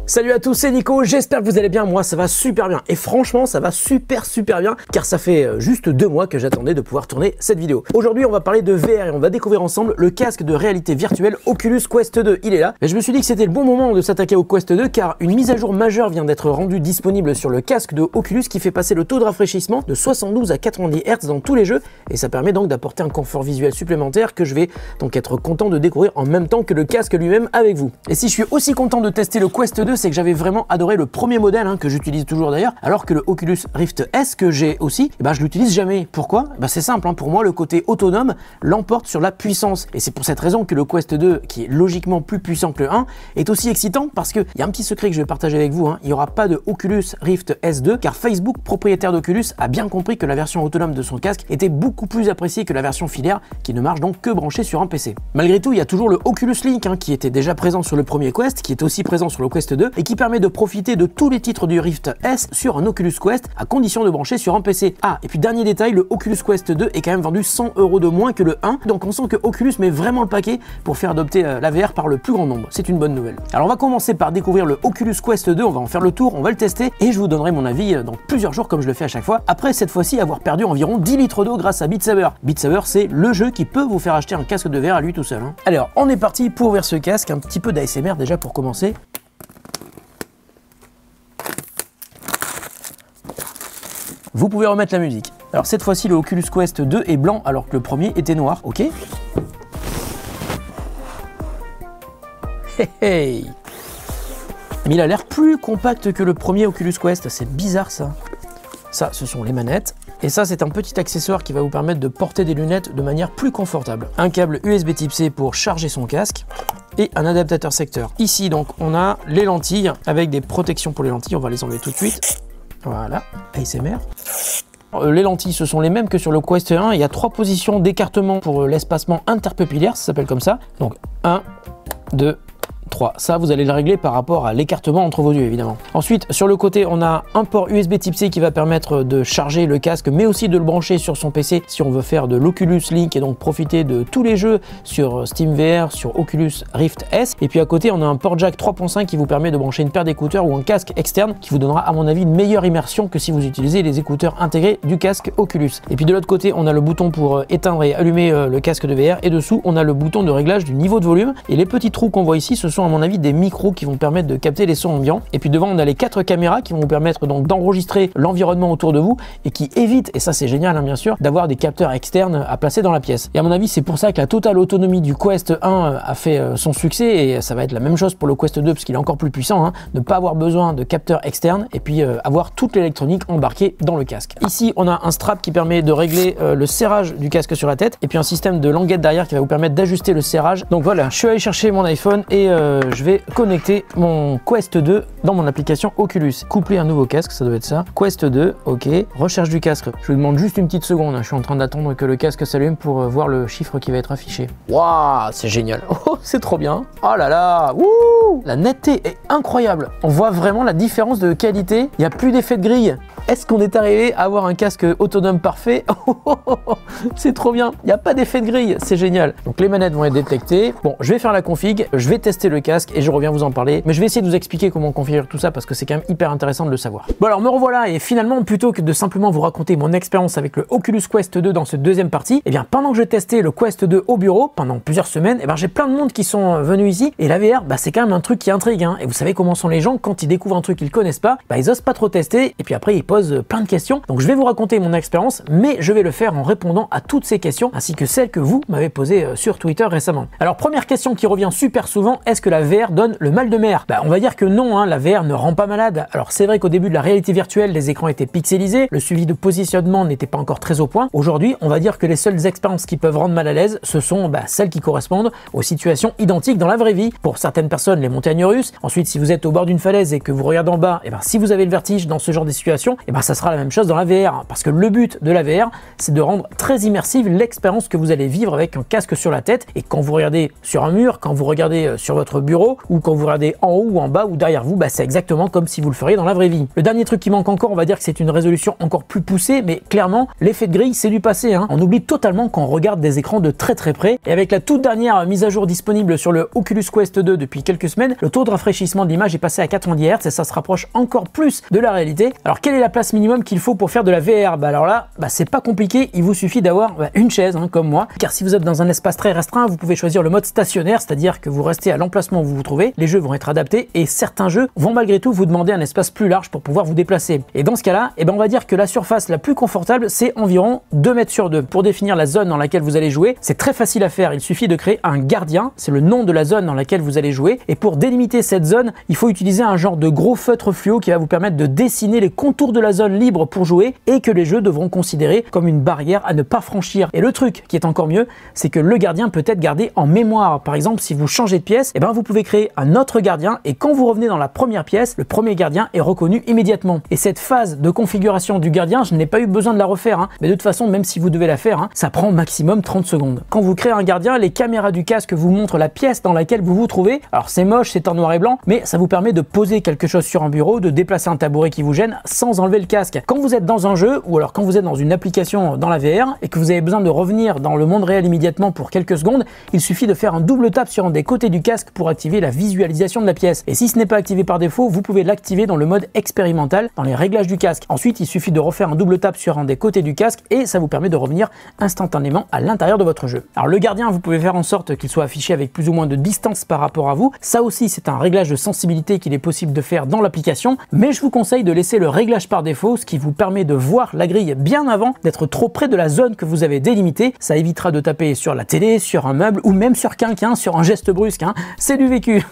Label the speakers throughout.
Speaker 1: Salut à tous, c'est Nico, j'espère que vous allez bien, moi ça va super bien et franchement ça va super bien car ça fait juste 2 mois que j'attendais de pouvoir tourner cette vidéo. Aujourd'hui on va parler de VR et on va découvrir ensemble le casque de réalité virtuelle Oculus Quest 2, il est là. Et je me suis dit que c'était le bon moment de s'attaquer au Quest 2 car une mise à jour majeure vient d'être rendue disponible sur le casque de Oculus qui fait passer le taux de rafraîchissement de 72 à 90 Hz dans tous les jeux et ça permet donc d'apporter un confort visuel supplémentaire que je vais donc être content de découvrir en même temps que le casque lui-même avec vous. Et si je suis aussi content de tester le Quest 2, c'est que j'avais vraiment adoré le premier modèle que j'utilise toujours d'ailleurs, alors que le Oculus Rift S que j'ai aussi, je l'utilise jamais. Pourquoi? C'est simple, pour moi le côté autonome l'emporte sur la puissance et c'est pour cette raison que le Quest 2, qui est logiquement plus puissant que le 1, est aussi excitant parce qu'il y a un petit secret que je vais partager avec vous, il n'y aura pas de Oculus Rift S2 car Facebook, propriétaire d'Oculus, a bien compris que la version autonome de son casque était beaucoup plus appréciée que la version filaire qui ne marche donc que branchée sur un PC. Malgré tout, il y a toujours le Oculus Link qui était déjà présent sur le premier Quest, qui est aussi présent sur le Quest 2 et qui permet de profiter de tous les titres du Rift S sur un Oculus Quest à condition de brancher sur un PC. Ah, et puis dernier détail, le Oculus Quest 2 est quand même vendu 100 € de moins que le 1, donc on sent que Oculus met vraiment le paquet pour faire adopter la VR par le plus grand nombre. C'est une bonne nouvelle. Alors on va commencer par découvrir le Oculus Quest 2, on va en faire le tour, on va le tester et je vous donnerai mon avis dans plusieurs jours comme je le fais à chaque fois, après cette fois-ci avoir perdu environ 10 litres d'eau grâce à Beat Saber. Beat Saber, c'est le jeu qui peut vous faire acheter un casque de VR à lui tout seul. Alors on est parti pour ouvrir ce casque, un petit peu d'ASMR déjà pour commencer. Vous pouvez remettre la musique. Alors cette fois-ci le Oculus Quest 2 est blanc alors que le premier était noir, ok. Mais il a l'air plus compact que le premier Oculus Quest, c'est bizarre ça. Ça, ce sont les manettes. Et ça, c'est un petit accessoire qui va vous permettre de porter des lunettes de manière plus confortable. Un câble USB Type C pour charger son casque et un adaptateur secteur. Ici, donc, on a les lentilles avec des protections pour les lentilles. On va les enlever tout de suite. Voilà, ASMR. Les lentilles, ce sont les mêmes que sur le Quest 1. Il y a 3 positions d'écartement pour l'espacement interpupillaire, ça s'appelle comme ça. Donc 1, 2, 3. Ça, vous allez le régler par rapport à l'écartement entre vos yeux, évidemment. Ensuite, sur le côté, on a un port USB Type C qui va permettre de charger le casque, mais aussi de le brancher sur son PC si on veut faire de l'Oculus Link et donc profiter de tous les jeux sur Steam VR, sur Oculus Rift S. Et puis à côté, on a un port jack 3.5 qui vous permet de brancher une paire d'écouteurs ou un casque externe qui vous donnera, à mon avis, une meilleure immersion que si vous utilisez les écouteurs intégrés du casque Oculus. Et puis de l'autre côté, on a le bouton pour éteindre et allumer le casque de VR et dessous, on a le bouton de réglage du niveau de volume. Et les petits trous qu'on voit ici, ce sont à mon avis des micros qui vont permettre de capter les sons ambiants. Et puis devant on a les 4 caméras qui vont vous permettre donc d'enregistrer l'environnement autour de vous et qui évitent, et ça c'est génial bien sûr, d'avoir des capteurs externes à placer dans la pièce. Et à mon avis c'est pour ça que la totale autonomie du Quest 1 a fait son succès et ça va être la même chose pour le Quest 2 parce qu'il est encore plus puissant, ne pas avoir besoin de capteurs externes et puis avoir toute l'électronique embarquée dans le casque. Ici on a un strap qui permet de régler le serrage du casque sur la tête et puis un système de languette derrière qui va vous permettre d'ajuster le serrage. Donc voilà, je suis allé chercher mon iPhone et je vais connecter mon Quest 2 dans mon application Oculus. Coupler un nouveau casque, ça doit être ça. Quest 2, ok. Recherche du casque. Je vous demande juste une petite seconde. Je suis en train d'attendre que le casque s'allume pour voir le chiffre qui va être affiché. Waouh, c'est génial. Oh, c'est trop bien. Oh là là. Wouh, la netteté est incroyable. On voit vraiment la différence de qualité. Il n'y a plus d'effet de grille. Est-ce qu'on est arrivé à avoir un casque autonome parfait? C'est trop bien. Il n'y a pas d'effet de grille. C'est génial. Donc les manettes vont être détectées. Bon, je vais faire la config. Je vais tester le casque et je reviens vous en parler. Mais je vais essayer de vous expliquer comment configurer tout ça parce que c'est quand même hyper intéressant de le savoir. Bon alors me revoilà et finalement plutôt que de simplement vous raconter mon expérience avec le Oculus Quest 2 dans cette deuxième partie, et bien pendant que je testais le Quest 2 au bureau pendant plusieurs semaines, j'ai plein de monde qui sont venus ici et la VR c'est quand même un truc qui intrigue et vous savez comment sont les gens quand ils découvrent un truc qu'ils connaissent pas, ils osent pas trop tester et puis après ils posent plein de questions. Donc je vais vous raconter mon expérience mais je vais le faire en répondant à toutes ces questions ainsi que celles que vous m'avez posées sur Twitter récemment. Alors première question qui revient super souvent, est-ce que la VR donne le mal de mer? On va dire que non, la VR ne rend pas malade. Alors c'est vrai qu'au début de la réalité virtuelle, les écrans étaient pixelisés, le suivi de positionnement n'était pas encore très au point. Aujourd'hui, on va dire que les seules expériences qui peuvent rendre mal à l'aise, ce sont celles qui correspondent aux situations identiques dans la vraie vie. Pour certaines personnes, les montagnes russes. Ensuite, si vous êtes au bord d'une falaise et que vous regardez en bas, si vous avez le vertige dans ce genre de situation, et ben ça sera la même chose dans la VR, parce que le but de la VR, c'est de rendre très immersive l'expérience que vous allez vivre avec un casque sur la tête, et quand vous regardez sur un mur, quand vous regardez sur votre bureau, ou quand vous regardez en haut ou en bas ou derrière vous, bah c'est exactement comme si vous le feriez dans la vraie vie. Le dernier truc qui manque encore, on va dire que c'est une résolution encore plus poussée, mais clairement, l'effet de grille, c'est du passé, hein. On oublie totalement quand on regarde des écrans de très près, et avec la toute dernière mise à jour disponible sur le Oculus Quest 2 depuis quelques semaines, le taux de rafraîchissement de l'image est passé à 90 Hz et ça se rapproche encore plus de la réalité. Alors quelle est la place minimum qu'il faut pour faire de la VR? Bah alors là, c'est pas compliqué, il vous suffit d'avoir une chaise, hein, comme moi, car si vous êtes dans un espace très restreint, vous pouvez choisir le mode stationnaire, c'est-à-dire que vous restez à l'emplacement où vous vous trouvez, les jeux vont être adaptés et certains jeux vont malgré tout vous demander un espace plus large pour pouvoir vous déplacer. Et dans ce cas-là, on va dire que la surface la plus confortable, c'est environ 2 mètres sur 2. Pour définir la zone dans laquelle vous allez jouer, c'est très facile à faire, il suffit de créer un gardien, c'est le nom de la zone dans laquelle vous allez jouer, et pour délimiter cette zone, il faut utiliser un genre de gros feutre fluo qui va vous permettre de dessiner les contours de la zone libre pour jouer et que les jeux devront considérer comme une barrière à ne pas franchir. Et le truc qui est encore mieux, c'est que le gardien peut être gardé en mémoire. Par exemple, si vous changez de pièce, vous pouvez créer un autre gardien et quand vous revenez dans la première pièce, le premier gardien est reconnu immédiatement. Et cette phase de configuration du gardien, je n'ai pas eu besoin de la refaire, hein. Mais de toute façon, même si vous devez la faire, hein, ça prend maximum 30 secondes. Quand vous créez un gardien, les caméras du casque vous montrent la pièce dans laquelle vous vous trouvez. Alors c'est moche, c'est en noir et blanc, mais ça vous permet de poser quelque chose sur un bureau, de déplacer un tabouret qui vous gêne sans enlever le casque. Quand vous êtes dans un jeu ou alors quand vous êtes dans une application dans la VR et que vous avez besoin de revenir dans le monde réel immédiatement pour quelques secondes, il suffit de faire un double tap sur un des côtés du casque pour activer la visualisation de la pièce. Et si ce n'est pas activé par défaut, vous pouvez l'activer dans le mode expérimental dans les réglages du casque. Ensuite, il suffit de refaire un double tap sur un des côtés du casque et ça vous permet de revenir instantanément à l'intérieur de votre jeu. Alors le gardien, vous pouvez faire en sorte qu'il soit affiché avec plus ou moins de distance par rapport à vous. Ça aussi, c'est un réglage de sensibilité qu'il est possible de faire dans l'application, mais je vous conseille de laisser le réglage par défaut, ce qui vous permet de voir la grille bien avant d'être trop près de la zone que vous avez délimitée. Ça évitera de taper sur la télé, sur un meuble ou même sur quelqu'un, sur un geste brusque, hein. C'est du vécu.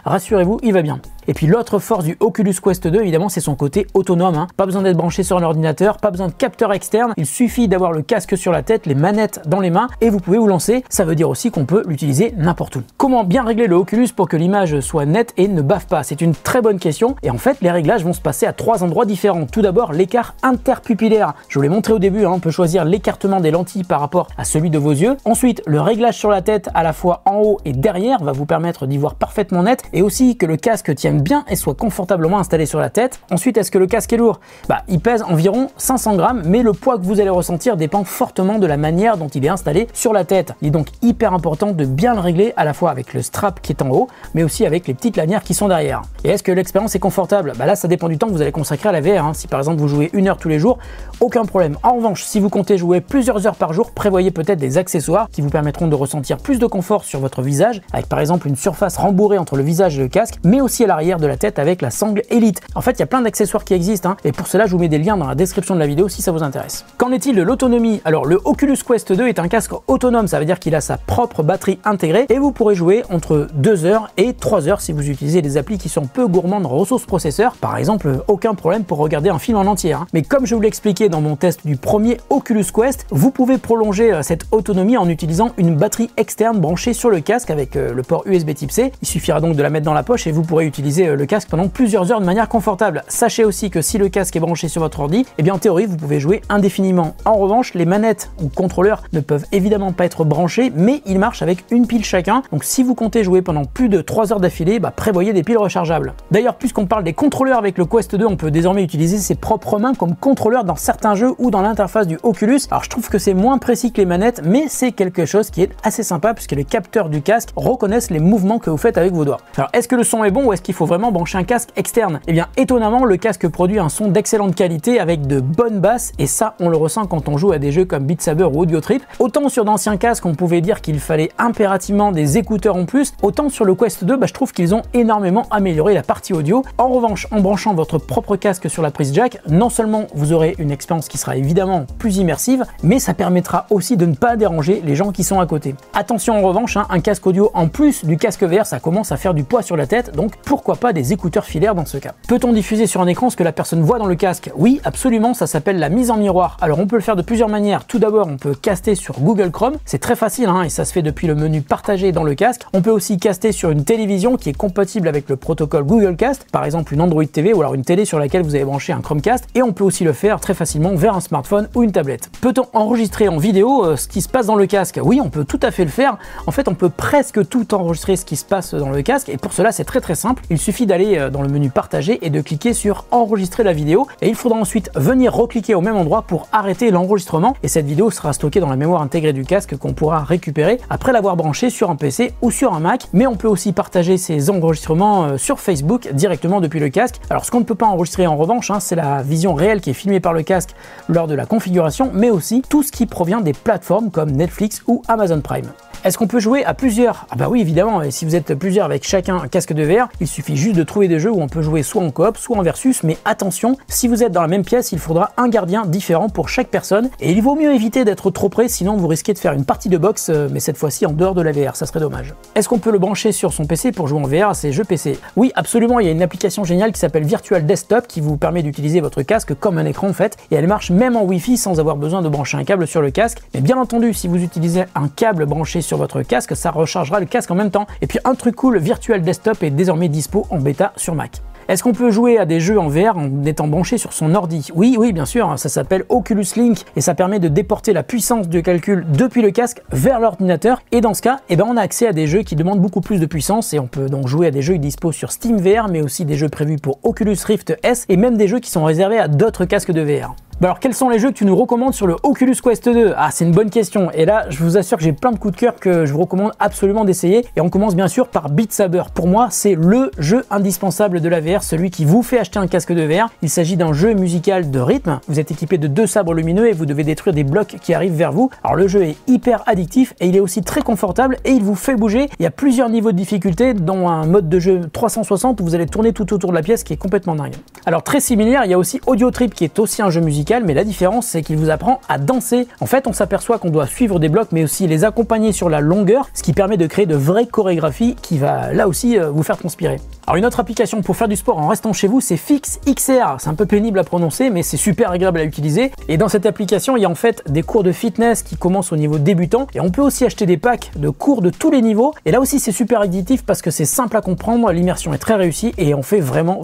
Speaker 1: Rassurez-vous, il va bien. Et puis l'autre force du Oculus Quest 2, évidemment, c'est son côté autonome, hein. Pas besoin d'être branché sur un ordinateur, pas besoin de capteur externe, il suffit d'avoir le casque sur la tête, les manettes dans les mains et vous pouvez vous lancer. Ça veut dire aussi qu'on peut l'utiliser n'importe où. Comment bien régler le Oculus pour que l'image soit nette et ne bave pas? C'est une très bonne question et en fait les réglages vont se passer à 3 endroits différents. Tout d'abord l'écart interpupillaire, je vous l'ai montré au début, hein, on peut choisir l'écartement des lentilles par rapport à celui de vos yeux. Ensuite le réglage sur la tête à la fois en haut et derrière va vous permettre d'y voir parfaitement net et aussi que le casque tienne bien et soit confortablement installé sur la tête. Ensuite, est-ce que le casque est lourd? Il pèse environ 500 grammes, mais le poids que vous allez ressentir dépend fortement de la manière dont il est installé sur la tête. Il est donc hyper important de bien le régler à la fois avec le strap qui est en haut, mais aussi avec les petites lanières qui sont derrière. Et est-ce que l'expérience est confortable? Là, ça dépend du temps que vous allez consacrer à la VR, hein. Si par exemple vous jouez 1 heure tous les jours, aucun problème. En revanche, si vous comptez jouer plusieurs heures par jour, prévoyez peut-être des accessoires qui vous permettront de ressentir plus de confort sur votre visage, avec par exemple une surface rembourrée entre le visage et le casque, mais aussi à l'arrière de la tête avec la sangle Elite. En fait, il y a plein d'accessoires qui existent, hein, et pour cela, je vous mets des liens dans la description de la vidéo si ça vous intéresse. Qu'en est-il de l'autonomie? Alors, le Oculus Quest 2 est un casque autonome, ça veut dire qu'il a sa propre batterie intégrée, et vous pourrez jouer entre 2 heures et 3 heures si vous utilisez des applis qui sont peu gourmandes en ressources processeurs. Par exemple, aucun problème pour regarder un film en entier, hein. Mais comme je vous l'ai expliqué dans mon test du premier Oculus Quest, vous pouvez prolonger cette autonomie en utilisant une batterie externe branchée sur le casque avec le port USB type C. Il suffira donc de la mettre dans la poche et vous pourrez utiliser le casque pendant plusieurs heures de manière confortable. Sachez aussi que si le casque est branché sur votre ordi, en théorie vous pouvez jouer indéfiniment. En revanche, les manettes ou contrôleurs ne peuvent évidemment pas être branchés, mais ils marchent avec une pile chacun. Donc si vous comptez jouer pendant plus de 3 heures d'affilée, prévoyez des piles rechargeables. D'ailleurs, puisqu'on parle des contrôleurs avec le Quest 2, on peut désormais utiliser ses propres mains comme contrôleur dans certains jeux ou dans l'interface du Oculus. Alors je trouve que c'est moins précis que les manettes, mais c'est quelque chose qui est assez sympa puisque les capteurs du casque reconnaissent les mouvements que vous faites avec vos doigts. Alors est-ce que le son est bon ou est-ce qu'il faut vraiment brancher un casque externe? Étonnamment, le casque produit un son d'excellente qualité avec de bonnes basses et ça on le ressent quand on joue à des jeux comme Beat Saber ou Audio Trip. Autant sur d'anciens casques on pouvait dire qu'il fallait impérativement des écouteurs en plus, autant sur le Quest 2 je trouve qu'ils ont énormément amélioré la partie audio. En revanche, en branchant votre propre casque sur la prise jack, non seulement vous aurez une expérience qui sera évidemment plus immersive, mais ça permettra aussi de ne pas déranger les gens qui sont à côté. Attention en revanche, un casque audio en plus du casque VR, ça commence à faire du poids sur la tête, donc pourquoi pourquoi pas des écouteurs filaires dans ce cas. Peut-on diffuser sur un écran ce que la personne voit dans le casque? Oui, absolument, ça s'appelle la mise en miroir. Alors on peut le faire de plusieurs manières. Tout d'abord, on peut caster sur Google Chrome, c'est très facile et ça se fait depuis le menu partagé dans le casque. On peut aussi caster sur une télévision qui est compatible avec le protocole Google Cast, par exemple une Android TV ou alors une télé sur laquelle vous avez branché un Chromecast, et on peut aussi le faire très facilement vers un smartphone ou une tablette. Peut-on enregistrer en vidéo ce qui se passe dans le casque? Oui, on peut tout à fait le faire. En fait, on peut presque tout enregistrer ce qui se passe dans le casque, et pour cela c'est très simple. Il suffit d'aller dans le menu partagé et de cliquer sur enregistrer la vidéo, et il faudra ensuite venir recliquer au même endroit pour arrêter l'enregistrement, et cette vidéo sera stockée dans la mémoire intégrée du casque qu'on pourra récupérer après l'avoir branché sur un PC ou sur un Mac. Mais on peut aussi partager ces enregistrements sur Facebook directement depuis le casque. Alors ce qu'on ne peut pas enregistrer en revanche, c'est la vision réelle qui est filmée par le casque lors de la configuration, mais aussi tout ce qui provient des plateformes comme Netflix ou Amazon Prime. Est-ce qu'on peut jouer à plusieurs? Ah bah oui, évidemment, et si vous êtes plusieurs avec chacun un casque de VR, il suffit juste de trouver des jeux où on peut jouer soit en coop, soit en versus, mais attention, si vous êtes dans la même pièce, il faudra un gardien différent pour chaque personne, et il vaut mieux éviter d'être trop près, sinon vous risquez de faire une partie de boxe, mais cette fois-ci en dehors de la VR, ça serait dommage. Est-ce qu'on peut le brancher sur son PC pour jouer en VR à ces jeux PC? Oui, absolument, il y a une application géniale qui s'appelle Virtual Desktop qui vous permet d'utiliser votre casque comme un écran en fait, et elle marche même en Wi-Fi sans avoir besoin de brancher un câble sur le casque, mais bien entendu, si vous utilisez un câble branché sur votre casque, ça rechargera le casque en même temps. Et puis un truc cool, Virtual Desktop est désormais dispo en bêta sur Mac. Est-ce qu'on peut jouer à des jeux en VR en étant branché sur son ordi? Oui, bien sûr, ça s'appelle Oculus Link et ça permet de déporter la puissance de calcul depuis le casque vers l'ordinateur, et dans ce cas, on a accès à des jeux qui demandent beaucoup plus de puissance, et on peut donc jouer à des jeux dispo sur Steam VR, mais aussi des jeux prévus pour Oculus Rift S et même des jeux qui sont réservés à d'autres casques de VR. Bah alors quels sont les jeux que tu nous recommandes sur le Oculus Quest 2? Ah, c'est une bonne question, et là je vous assure que j'ai plein de coups de cœur que je vous recommande absolument d'essayer, et on commence bien sûr par Beat Saber. Pour moi c'est le jeu indispensable de la VR, celui qui vous fait acheter un casque de VR. Il s'agit d'un jeu musical de rythme, vous êtes équipé de 2 sabres lumineux et vous devez détruire des blocs qui arrivent vers vous. Alors le jeu est hyper addictif et il est aussi très confortable et il vous fait bouger. Il y a plusieurs niveaux de difficulté, dont un mode de jeu 360 où vous allez tourner tout autour de la pièce qui est complètement dingue. Alors très similaire, il y a aussi Audio Trip qui est aussi un jeu musical, mais la différence c'est qu'il vous apprend à danser. En fait, on s'aperçoit qu'on doit suivre des blocs mais aussi les accompagner sur la longueur, ce qui permet de créer de vraies chorégraphies qui va là aussi vous faire transpirer. Alors une autre application pour faire du sport en restant chez vous, c'est Fix XR. C'est un peu pénible à prononcer, mais c'est super agréable à utiliser. Et dans cette application, il y a en fait des cours de fitness qui commencent au niveau débutant, et on peut aussi acheter des packs de cours de tous les niveaux. Et là aussi, c'est super additif parce que c'est simple à comprendre, l'immersion est très réussie et on fait vraiment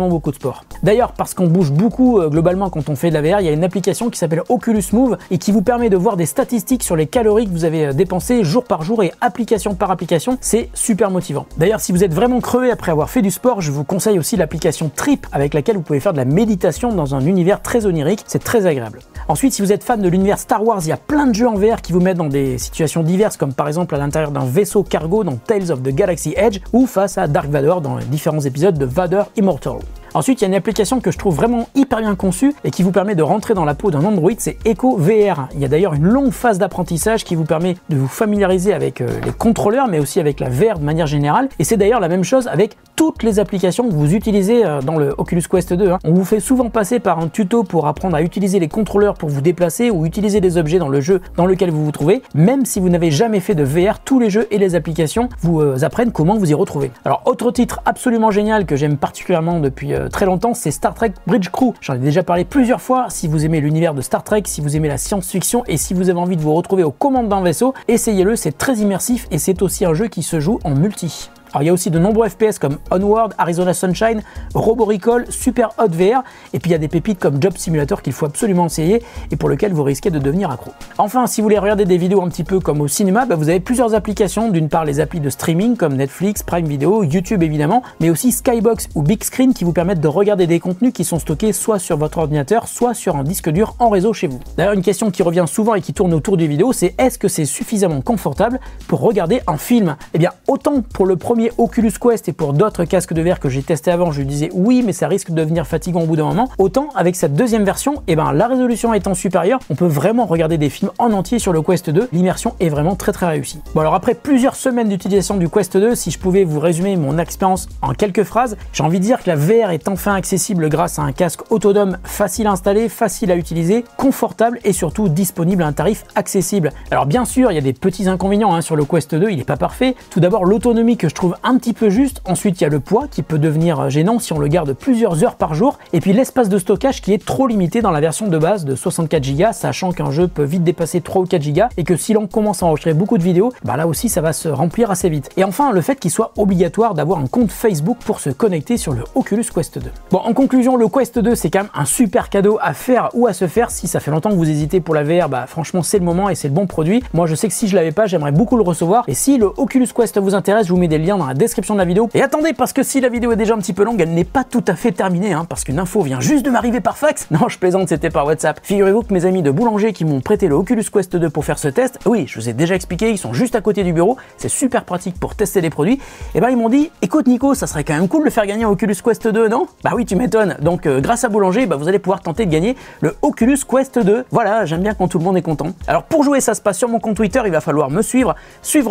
Speaker 1: beaucoup de sport. D'ailleurs, parce qu'on bouge beaucoup globalement quand on fait de la VR, il y a une application qui s'appelle Oculus Move et qui vous permet de voir des statistiques sur les calories que vous avez dépensées jour par jour et application par application. C'est super motivant. D'ailleurs, si vous êtes vraiment crevé après avoir fait du sport, je vous conseille aussi l'application Trip avec laquelle vous pouvez faire de la méditation dans un univers très onirique, c'est très agréable. Ensuite, si vous êtes fan de l'univers Star Wars, il y a plein de jeux en VR qui vous mettent dans des situations diverses, comme par exemple à l'intérieur d'un vaisseau cargo dans Tales of the Galaxy Edge ou face à Dark Vador dans les différents épisodes de Vader Immortal. Ensuite, il y a une application que je trouve vraiment hyper bien conçue et qui vous permet de rentrer dans la peau d'un Android, c'est Echo VR. Il y a d'ailleurs une longue phase d'apprentissage qui vous permet de vous familiariser avec les contrôleurs, mais aussi avec la VR de manière générale. Et c'est d'ailleurs la même chose avec toutes les applications que vous utilisez dans le Oculus Quest 2. On vous fait souvent passer par un tuto pour apprendre à utiliser les contrôleurs pour vous déplacer ou utiliser des objets dans le jeu dans lequel vous vous trouvez. Même si vous n'avez jamais fait de VR, tous les jeux et les applications vous apprennent comment vous y retrouver. Alors, autre titre absolument génial que j'aime particulièrement depuis très longtemps, c'est Star Trek Bridge Crew. J'en ai déjà parlé plusieurs fois. Si vous aimez l'univers de Star Trek, si vous aimez la science-fiction et si vous avez envie de vous retrouver aux commandes d'un vaisseau, essayez-le, c'est très immersif et c'est aussi un jeu qui se joue en multi. Alors il y a aussi de nombreux FPS comme Onward, Arizona Sunshine, Robo Recall, Super Hot VR, et puis il y a des pépites comme Job Simulator qu'il faut absolument essayer et pour lequel vous risquez de devenir accro. Enfin, si vous voulez regarder des vidéos un petit peu comme au cinéma, vous avez plusieurs applications. D'une part les applis de streaming comme Netflix, Prime Video, YouTube évidemment, mais aussi Skybox ou Big Screen qui vous permettent de regarder des contenus qui sont stockés soit sur votre ordinateur, soit sur un disque dur en réseau chez vous. D'ailleurs, une question qui revient souvent et qui tourne autour des vidéos, c'est est-ce que c'est suffisamment confortable pour regarder un film? Eh bien, autant pour le premier Oculus Quest et pour d'autres casques de VR que j'ai testé avant, je disais oui, mais ça risque de devenir fatigant au bout d'un moment. Autant avec cette deuxième version, la résolution étant supérieure, on peut vraiment regarder des films en entier sur le Quest 2. L'immersion est vraiment très réussie. Bon, alors après plusieurs semaines d'utilisation du Quest 2, si je pouvais vous résumer mon expérience en quelques phrases, j'ai envie de dire que la VR est enfin accessible grâce à un casque autonome facile à installer, facile à utiliser, confortable et surtout disponible à un tarif accessible. Alors bien sûr, il y a des petits inconvénients sur le Quest 2, il n'est pas parfait. Tout d'abord, l'autonomie que je trouve trouve un petit peu juste. Ensuite, il y a le poids qui peut devenir gênant si on le garde plusieurs heures par jour. Et puis l'espace de stockage qui est trop limité dans la version de base de 64 Go, sachant qu'un jeu peut vite dépasser 3 ou 4 Go et que si l'on commence à enregistrer beaucoup de vidéos, bah là aussi ça va se remplir assez vite. Et enfin, le fait qu'il soit obligatoire d'avoir un compte Facebook pour se connecter sur le Oculus Quest 2. Bon, en conclusion, le Quest 2 c'est quand même un super cadeau à faire ou à se faire. Si ça fait longtemps que vous hésitez pour la VR, bah franchement c'est le moment et c'est le bon produit. Moi je sais que si je l'avais pas, j'aimerais beaucoup le recevoir. Et si le Oculus Quest vous intéresse, je vous mets des liens dans la description de la vidéo. Et attendez, parce que si la vidéo est déjà un petit peu longue, elle n'est pas tout à fait terminée, hein, parce qu'une info vient juste de m'arriver par fax. Non, je plaisante, c'était par WhatsApp. Figurez-vous que mes amis de Boulanger qui m'ont prêté le Oculus Quest 2 pour faire ce test, oui, je vous ai déjà expliqué, ils sont juste à côté du bureau, c'est super pratique pour tester les produits. Et ben ils m'ont dit, écoute Nico, ça serait quand même cool de le faire gagner un Oculus Quest 2, non? Bah oui, tu m'étonnes. Donc grâce à Boulanger, bah, vous allez pouvoir tenter de gagner le Oculus Quest 2. Voilà, j'aime bien quand tout le monde est content. Alors pour jouer, ça se passe sur mon compte Twitter, il va falloir me suivre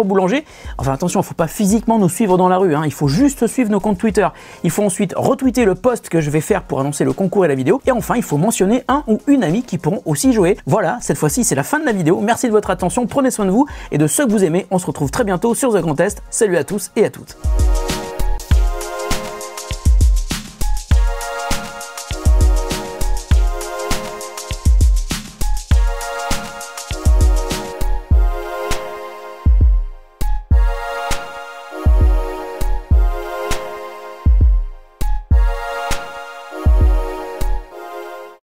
Speaker 1: Boulanger. Enfin attention, il ne faut pas physiquement nous suivre dans la rue, hein. Il faut juste suivre nos comptes Twitter. Il faut ensuite retweeter le post que je vais faire pour annoncer le concours et la vidéo. Et enfin, il faut mentionner un ou une amie qui pourront aussi jouer. Voilà, cette fois-ci, c'est la fin de la vidéo. Merci de votre attention, prenez soin de vous et de ceux que vous aimez. On se retrouve très bientôt sur The Grand Test. Salut à tous et à toutes.